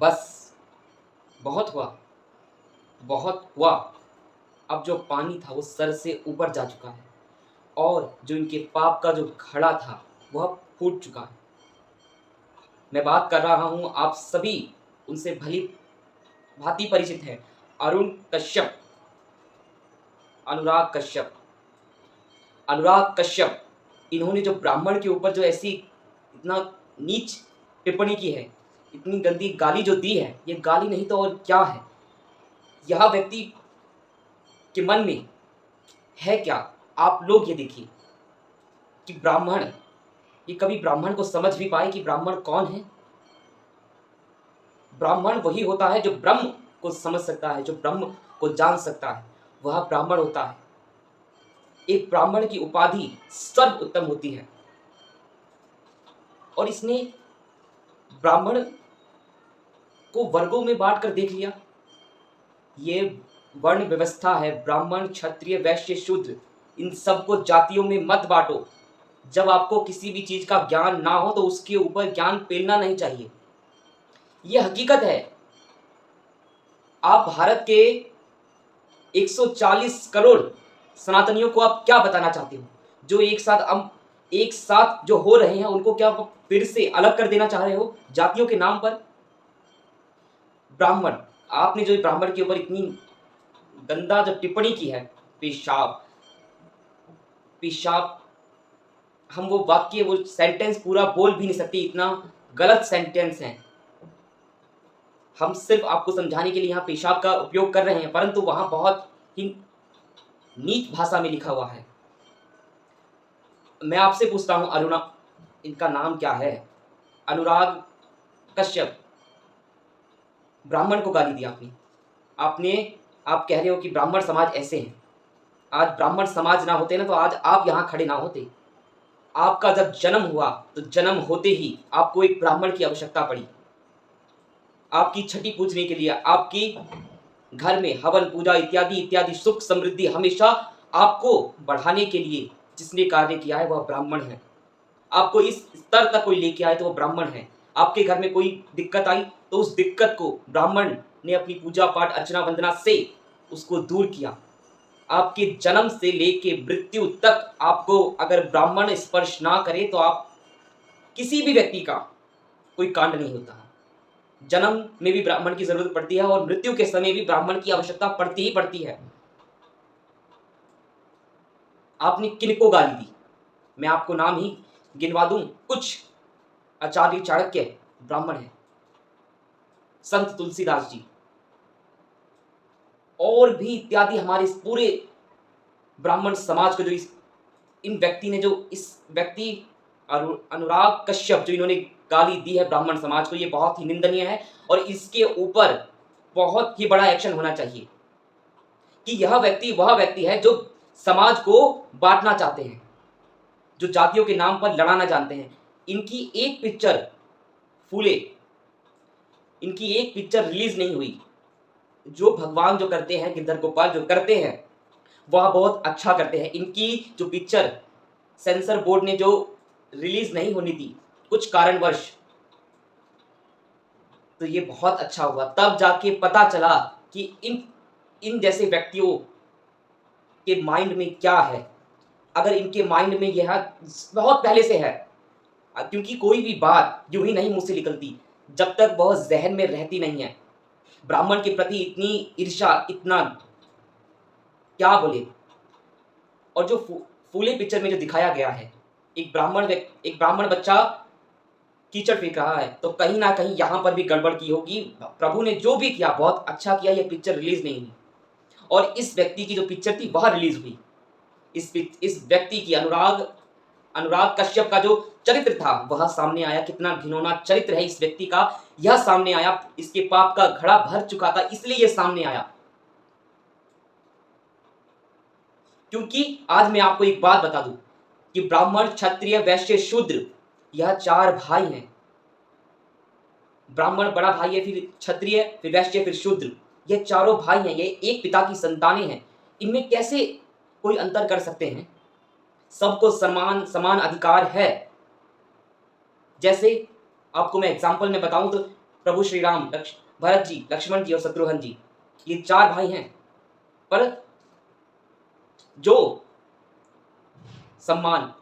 बस बहुत हुआ, बहुत हुआ। अब जो पानी था वो सर से ऊपर जा चुका है और जो इनके पाप का जो घड़ा था वह फूट चुका है। मैं बात कर रहा हूँ, आप सभी उनसे भली भांति परिचित हैं, अरुण कश्यप, अनुराग कश्यप। अनुराग कश्यप, इन्होंने जो ब्राह्मण के ऊपर जो ऐसी इतना नीच टिप्पणी की है, इतनी गंदी गाली जो दी है, ये गाली नहीं तो और क्या है। यह व्यक्ति के मन में है क्या, आप लोग ये देखिए कि ब्राह्मण, ये कभी ब्राह्मण को समझ भी पाए कि ब्राह्मण कौन है। ब्राह्मण वही होता है जो ब्रह्म को समझ सकता है, जो ब्रह्म को जान सकता है, वह ब्राह्मण होता है। एक ब्राह्मण की उपाधि सर्वोत्तम होती है और इसने ब्राह्मण को वर्गों में बांट कर देख लिया। ये वर्ण व्यवस्था है, ब्राह्मण क्षत्रिय वैश्य शूद्र, इन सबको जातियों में मत बांटो। जब आपको किसी भी चीज का ज्ञान ना हो तो उसके ऊपर ज्ञान पेलना नहीं चाहिए। यह हकीकत है। आप भारत के 140 करोड़ सनातनियों को आप क्या बताना चाहते हो, जो एक साथ जो हो रहे हैं उनको क्या फिर से अलग कर देना चाह रहे हो जातियों के नाम पर। ब्राह्मण, आपने जो ब्राह्मण के ऊपर इतनी गंदा जो टिप्पणी की है, पेशाब पेशाब, हम वो वाक्य वो सेंटेंस पूरा बोल भी नहीं सकते, इतना गलत सेंटेंस है। हम सिर्फ आपको समझाने के लिए यहाँ पेशाब का उपयोग कर रहे हैं, परंतु वहां बहुत ही नीच भाषा में लिखा हुआ है। मैं आपसे पूछता हूं, अरुणा, इनका नाम क्या है, अनुराग कश्यप, ब्राह्मण को गाली दी आपने आप कह रहे हो कि ब्राह्मण समाज ऐसे हैं। आज ब्राह्मण समाज ना होते ना तो आज आप यहाँ खड़े ना होते। आपका जब जन्म हुआ तो जन्म होते ही आपको एक ब्राह्मण की आवश्यकता पड़ी, आपकी छठी पूजने के लिए, आपकी घर में हवन पूजा इत्यादि इत्यादि सुख समृद्धि हमेशा आपको बढ़ाने के लिए जिसने कार्य किया है वह ब्राह्मण है। आपको इस स्तर तक कोई लेके आए तो वह ब्राह्मण है। आपके घर में कोई दिक्कत आई तो उस दिक्कत को ब्राह्मण ने अपनी पूजा पाठ अर्चना वंदना से उसको दूर किया। आपके जन्म से लेके मृत्यु तक आपको अगर ब्राह्मण स्पर्श ना करे तो आप किसी भी व्यक्ति का कोई कांड नहीं होता। जन्म में भी ब्राह्मण की जरूरत पड़ती है और मृत्यु के समय भी ब्राह्मण की आवश्यकता पड़ती ही पड़ती है। आपने किनको गाली दी, मैं आपको नाम ही गिनवा दूं कुछ। आचार्य चाणक्य ब्राह्मण है, संत तुलसीदास जी और भी इत्यादि हमारे इस पूरे ब्राह्मण समाज को जो इन व्यक्ति ने, जो इस व्यक्ति अनुराग कश्यप जो इन्होंने गाली दी है ब्राह्मण समाज को, ये बहुत ही निंदनीय है और इसके ऊपर बहुत ही बड़ा एक्शन होना चाहिए कि यह व्यक्ति वह व्यक्ति है जो समाज को बांटना चाहते हैं, जो जातियों के नाम पर लड़ाना जानते हैं। इनकी एक पिक्चर फूले, इनकी एक पिक्चर रिलीज नहीं हुई। जो भगवान जो करते हैं, गिरधर गोपाल जो करते हैं वह बहुत अच्छा करते हैं। इनकी जो पिक्चर सेंसर बोर्ड ने जो रिलीज नहीं होनी थी कुछ कारणवश, तो ये बहुत अच्छा हुआ। तब जाके पता चला कि इन जैसे व्यक्तियों के माइंड में क्या है। अगर इनके माइंड में यह बहुत पहले से है, क्योंकि कोई भी बात यूं ही नहीं मुंह से निकलती जब तक वह जहन में रहती नहीं है। ब्राह्मण के प्रति इतनी ईर्ष्या, इतना क्या बोले। और जो फूले पिक्चर में जो दिखाया गया है, एक ब्राह्मण बच्चा कीचड़ फेंक रहा है, तो कहीं ना कहीं यहाँ पर भी गड़बड़ की होगी। प्रभु ने जो भी किया बहुत अच्छा किया, यह पिक्चर रिलीज नहीं हुई और इस व्यक्ति की जो पिक्चर थी वह रिलीज हुई। इस व्यक्ति की अनुराग कश्यप का जो चरित्र था वह सामने आया। कितना घिनौना चरित्र है इस व्यक्ति का, यह सामने आया। इसके पाप का घड़ा भर चुका था इसलिए यह सामने आया। क्योंकि आज मैं आपको एक बात बता दूं कि ब्राह्मण क्षत्रिय वैश्य शूद्र यह चार भाई हैं। ब्राह्मण बड़ा भाई है, फिर क्षत्रिय, फिर वैश्य, फिर शूद्र। ये चारों भाई हैं, ये एक पिता की संतानें हैं। इनमें कैसे कोई अंतर कर सकते हैं? सबको समान अधिकार है। जैसे आपको मैं एग्जांपल में बताऊं तो प्रभु श्री राम, भरत जी, लक्ष्मण जी और शत्रुघ्न जी, ये 4 भाई हैं। पर जो सम्मान,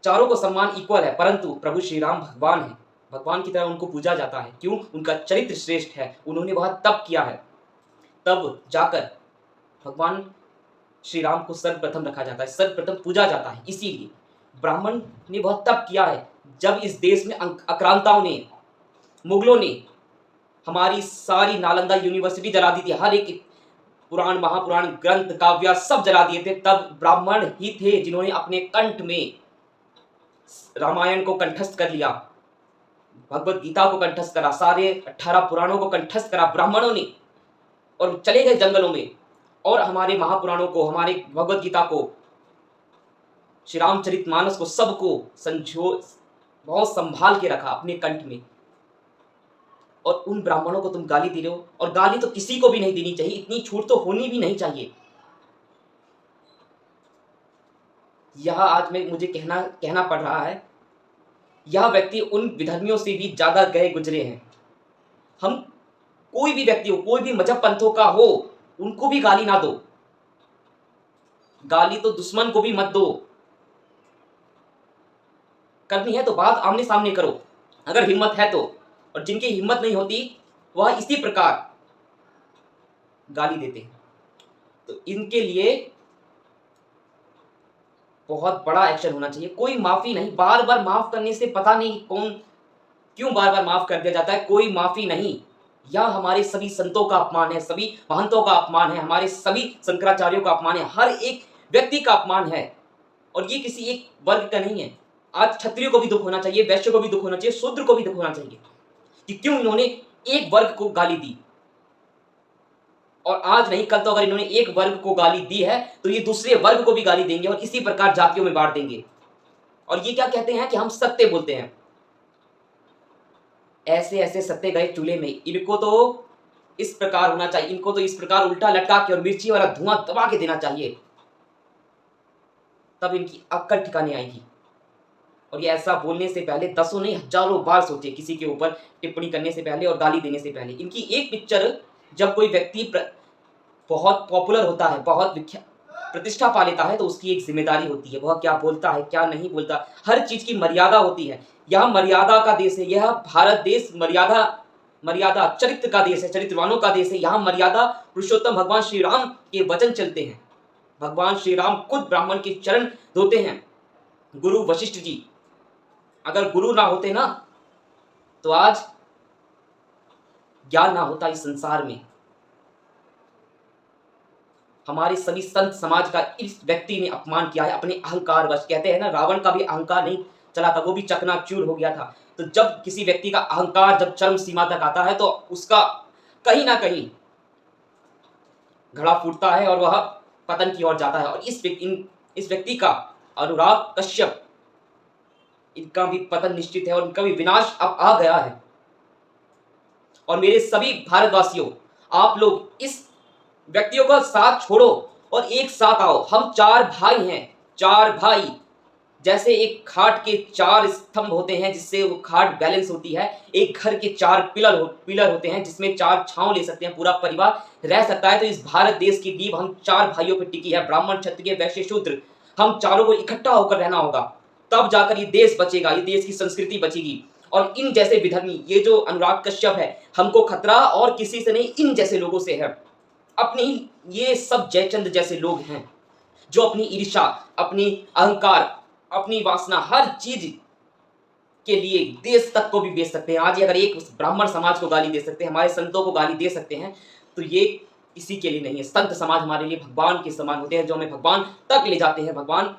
चारों को सम्मान इक्वल है, परंतु प्रभु श्री राम भगवान है, भगवान की तरह उनको पूजा जाता है। क्यों? उनका चरित्र श्रेष्ठ है, उन्होंने वह तप किया है, तब जाकर भगवान श्री राम को सर्वप्रथम रखा जाता है, सर्वप्रथम पूजा जाता है। इसीलिए ब्राह्मण ने वह तप किया है जब इस देश में आक्रांताओं ने, मुगलों ने हमारी सारी नालंदा यूनिवर्सिटी जला दी थी, हर एक पुराण महापुराण ग्रंथ काव्य सब जला दिए थे, तब ब्राह्मण ही थे जिन्होंने अपने कंठ में रामायण को कंठस्थ कर लिया, भगवत गीता को कंठस्थ करा, सारे 18 पुराणों को कंठस्थ करा ब्राह्मणों ने, और चले गए जंगलों में और हमारे महापुराणों को, हमारे भगवत गीता को, श्री रामचरितमानस को, सबको बहुत संभाल के रखा अपने कंठ में। और उन ब्राह्मणों को तुम गाली दे रहे हो, और गाली तो किसी को भी नहीं देनी चाहिए, इतनी छूट तो होनी भी नहीं चाहिए। यह आज मुझे कहना पड़ रहा है, यह व्यक्ति उन विधर्मियों से भी ज्यादा गए गुजरे हैं। हम कोई भी व्यक्ति हो, कोई भी मजहब पंथों का हो, उनको भी गाली ना दो, गाली तो दुश्मन को भी मत दो। करनी है तो बात आमने सामने करो, अगर हिम्मत है तो। और जिनकी हिम्मत नहीं होती वह इसी प्रकार गाली देते हैं, तो इनके लिए बहुत बड़ा एक्शन होना चाहिए। कोई माफी नहीं, बार बार माफ करने से पता नहीं क्यों बार बार माफ कर दिया जाता है, कोई माफी नहीं। यह हमारे सभी संतों का अपमान है, सभी महंतों का अपमान है, हमारे सभी शंकराचार्यों का अपमान है, हर एक व्यक्ति का अपमान है। और ये किसी एक वर्ग का नहीं है। आज क्षत्रियो को भी दुख होना चाहिए, वैश्य को भी दुख होना चाहिए, शूद्र को भी दुख होना चाहिए कि क्यों इन्होंने एक वर्ग को गाली दी। और आज नहीं कल तो अगर इन्होंने एक वर्ग को गाली दी है तो ये दूसरे वर्ग को भी गाली देंगे और इसी प्रकार जातियों में बांट देंगे। और ये क्या कहते हैं कि हम सत्य बोलते हैं। ऐसे ऐसे सत्य गए चूल्हे में, इनको तो इस प्रकार होना चाहिए, इनको तो इस प्रकार उल्टा लटका के और मिर्ची वाला धुआं दबा के देना चाहिए, तब इनकी अक्ल ठिकाने आएगी। और ये ऐसा बोलने से पहले दसों नहीं हजारों बार सोचे, किसी के ऊपर टिप्पणी करने से पहले और गाली देने से पहले। इनकी एक पिक्चर, जब कोई व्यक्ति बहुत पॉपुलर होता है, बहुत प्रतिष्ठा पा लेता है, तो उसकी एक जिम्मेदारी होती है, वह क्या बोलता है क्या नहीं बोलता, हर चीज की मर्यादा होती है। यह मर्यादा का देश है, यह भारत देश मर्यादा चरित्र का देश है, चरित्रवानों का देश है। यहाँ मर्यादा पुरुषोत्तम भगवान श्री राम के वचन चलते हैं। भगवान श्री राम खुद ब्राह्मण के चरण धोते हैं, गुरु वशिष्ठ जी। अगर गुरु ना होते ना तो आज ज्ञान ना होता इस संसार में। हमारे सभी संत समाज का इस व्यक्ति ने अपमान किया है अपने अहंकार वश। कहते हैं ना, रावण का भी अहंकार नहीं चला था, वो भी चकनाचूर हो गया था। तो जब किसी व्यक्ति का अहंकार जब चरम सीमा तक आता है तो उसका कहीं ना कहीं घड़ा फूटता है और वह पतन की ओर जाता है। और इस व्यक्ति का, अनुराग कश्यप, इनका भी पतन निश्चित है और इनका भी विनाश अब आ गया है। और मेरे सभी भारतवासियों, आप लोग इस व्यक्तियों का साथ छोड़ो और एक साथ आओ। हम 4 भाई हैं, 4 भाई। जैसे एक खाट के 4 स्तंभ होते हैं जिससे वो खाट बैलेंस होती है, एक घर के 4 पिलर होते हैं जिसमें 4 छांव ले सकते हैं, पूरा परिवार रह सकता है। तो इस भारत देश की नींव हम 4 भाइयों पर टिकी है, ब्राह्मण, क्षत्रिय, वैश्य, शूद्र। हम चारों को इकट्ठा होकर रहना होगा, तब जाकर ये देश बचेगा, ये देश की संस्कृति बचेगी। और इन जैसे विधर्मी, ये जो अनुराग कश्यप है, हमको खतरा और किसी से नहीं, इन जैसे लोगों से है। अपनी ये सब जयचंद जैसे लोग हैं जो अपनी ईर्ष्या, अपनी अहंकार, अपनी वासना, हर चीज के लिए देश तक को भी बेच सकते हैं। आज अगर एक ब्राह्मण समाज को गाली दे सकते हैं, हमारे संतों को गाली दे सकते हैं, तो ये इसी के लिए नहीं है। संत समाज हमारे लिए भगवान के समान होते हैं, जो हमें भगवान तक ले जाते हैं, भगवान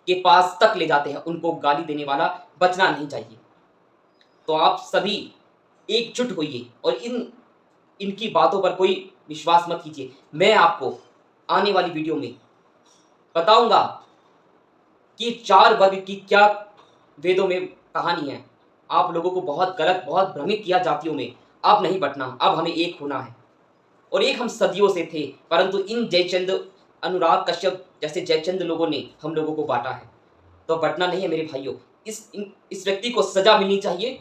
के पास तक ले जाते हैं। उनको गाली देने वाला बचना नहीं चाहिए। तो आप सभी एकजुट होइए और इनकी बातों पर कोई विश्वास मत कीजिए। मैं आपको आने वाली वीडियो में बताऊंगा कि 4 वर्ग की क्या वेदों में कहानी है। आप लोगों को बहुत गलत, बहुत भ्रमित किया जातियों में। अब नहीं बटना, अब हमें एक होना है। और एक हम सदियों से थे, परंतु इन जयचंद, अनुराग कश्यप जैसे जयचंद लोगों ने हम लोगों को बांटा है। तो बटना नहीं है मेरे भाइयों। इस व्यक्ति को सजा मिलनी चाहिए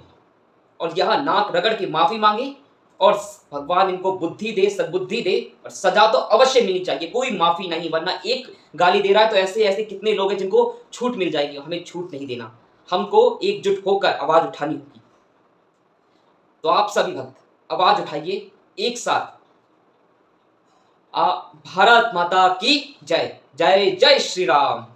और यहाँ नाक रगड़ के माफी मांगे और भगवान इनको बुद्धि दे, सद्बुद्धि दे और सजा तो अवश्य मिलनी चाहिए, कोई माफी नहीं, वरना एक गाली दे रहा है तो ऐसे ऐसे कितने लोग हैं जिनको छूट मिल जाएगी। हमें छूट नहीं देना, हमको एकजुट होकर आवाज उठानी होगी। तो आप सभी भक्त आवाज उठाइए एक साथ, भारत माता की जय, जय जय श्री राम।